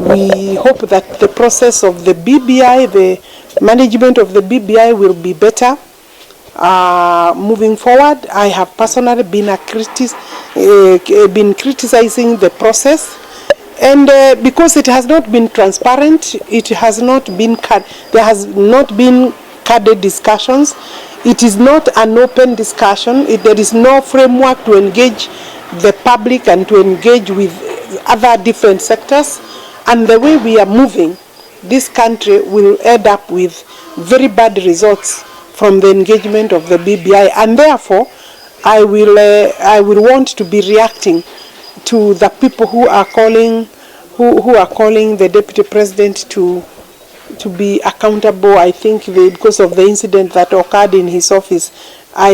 We hope that the process of the BBI, the management of the BBI will be better moving forward. I have personally been criticizing the process, and because it has not been transparent, it has not been there has not been candid discussions. It is not an open discussion. There is no framework to engage the public and to engage with other different sectors. And the way we are moving, this country will end up with very bad results from the engagement of the BBI. And therefore, I will want to be reacting to the people who are calling the Deputy President to be accountable. I think because of the incident that occurred in his office, I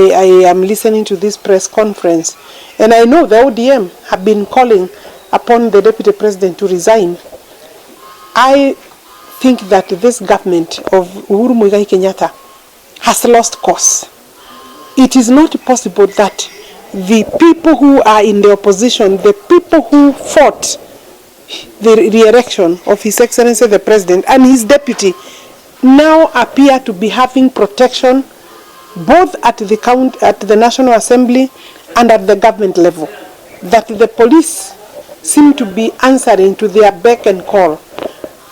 am listening to this press conference, and I know the ODM have been calling upon the Deputy President to resign. I think that this government of Uhuru Muigai Kenyatta has lost course. It is not possible that the people who are in the opposition, the people who fought the re-election of His Excellency the President and his deputy, now appear to be having protection both at the National Assembly and at the government level. That the police seem to be answering to their beck and call.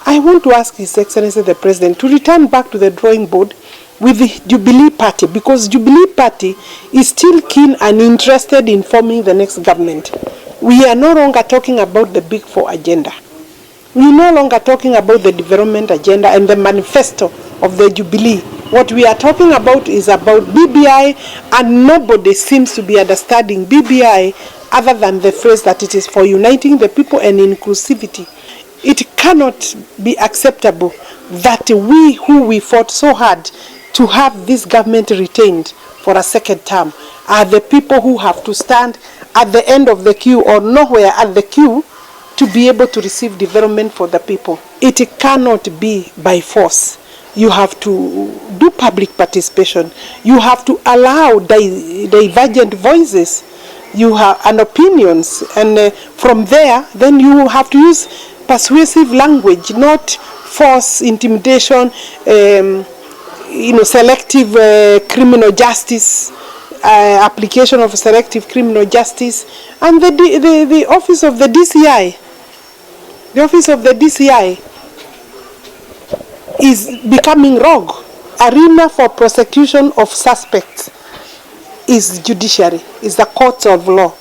I want to ask His Excellency the President to return back to the drawing board with the Jubilee Party, because Jubilee Party is still keen and interested in forming the next government. We are no longer talking about the Big Four agenda. We are no longer talking about the development agenda and the manifesto of the Jubilee. What we are talking about is about BBI, and nobody seems to be understanding BBI other than the phrase that it is for uniting the people and inclusivity. It cannot be acceptable that we fought so hard to have this government retained for a second term are the people who have to stand at the end of the queue or nowhere at the queue to be able to receive development for the people. It cannot be by force. You have to do public participation. You have to allow divergent voices. You have and opinions, and from there, then you have to use persuasive language, not force, intimidation, selective criminal justice, application of selective criminal justice, and the office of the DCI. The office of the DCI is becoming rogue. Arena for prosecution of suspects is judiciary, is the courts of law.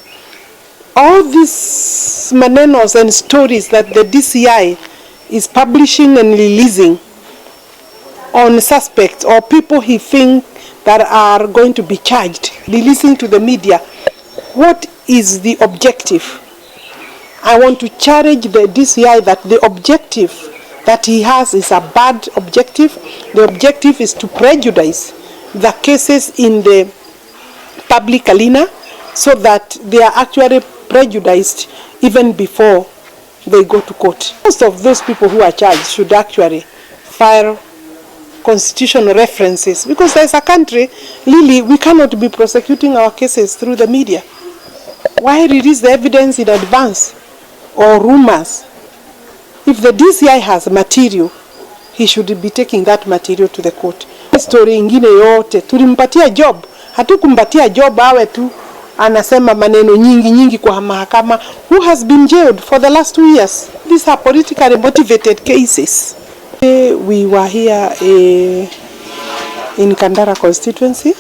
All these manenos and stories that the DCI is publishing and releasing on suspects or people he thinks that are going to be charged, releasing to the media, what is the objective? I want to challenge the DCI that the objective that he has is a bad objective. The objective is to prejudice the cases in the public arena so that they are actually prejudiced even before they go to court. Most of those people who are charged should actually file constitutional references, because as a country, really, we cannot be prosecuting our cases through the media. Why release the evidence in advance or rumors? If the DCI has material, he should be taking that material to the court. Story ingine yote, tulimpatia job, hatukumpatia job awe tu anasema maneno nyingi kwa mahakama, who has been jailed for the last 2 years. These are politically motivated cases. We were here in Kandara constituency.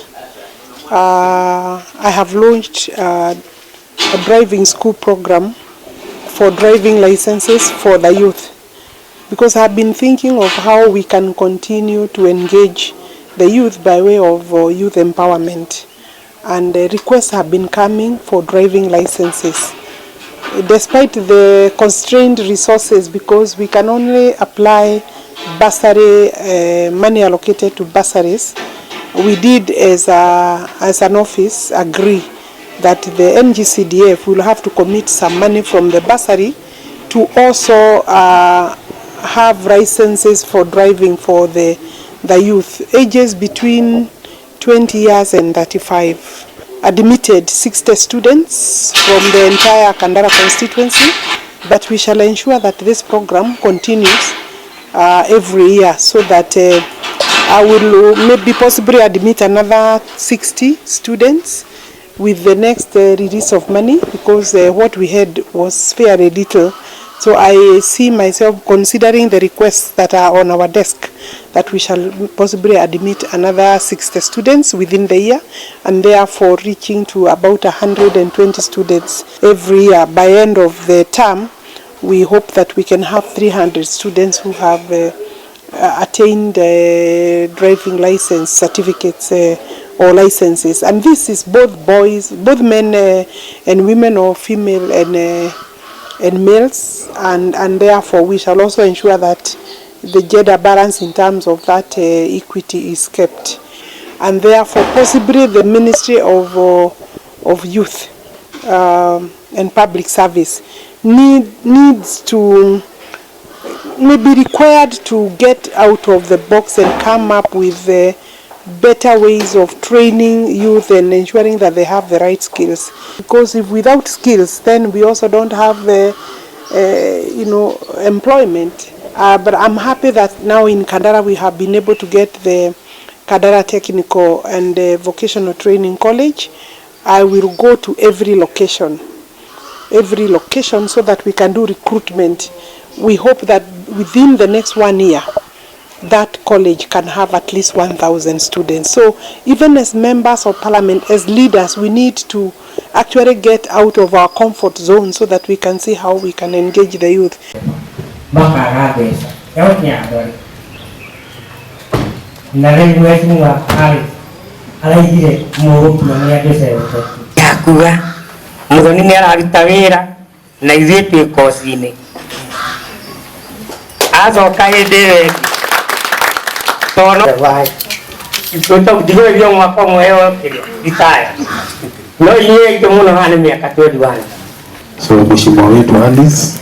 I have launched a driving school program for driving licenses for the youth, because I've been thinking of how we can continue to engage the youth by way of youth empowerment, and requests have been coming for driving licenses. Despite the constrained resources, because we can only apply bursary, money allocated to bursaries, we did as an office agree that the NGCDF will have to commit some money from the bursary to also have licenses for driving for the youth ages between 20 years and 35. Admitted 60 students from the entire Kandara constituency, but we shall ensure that this program continues every year, so that I will maybe possibly admit another 60 students with the next release of money, because what we had was fairly little. So I see myself considering the requests that are on our desk, that we shall possibly admit another 60 students within the year, and therefore reaching to about 120 students every year. By end of the term, we hope that we can have 300 students who have attained driving license certificates or licenses. And this is both boys, both men and women, or female and males, and therefore we shall also ensure that the gender balance in terms of that equity is kept. And therefore possibly the Ministry of Youth and Public Service needs to maybe required to get out of the box and come up with better ways of training youth and ensuring that they have the right skills. Because if without skills, then we also don't have employment. But I'm happy that now in Kandara we have been able to get the Kandara Technical and Vocational Training College. I will go to every location, so that we can do recruitment. We hope that within the next 1 year, that college can have at least 1,000 students. So even as members of parliament, as leaders, we need to actually get out of our comfort zone so that we can see how we can engage the youth. So Mheshimiwa wetu Alice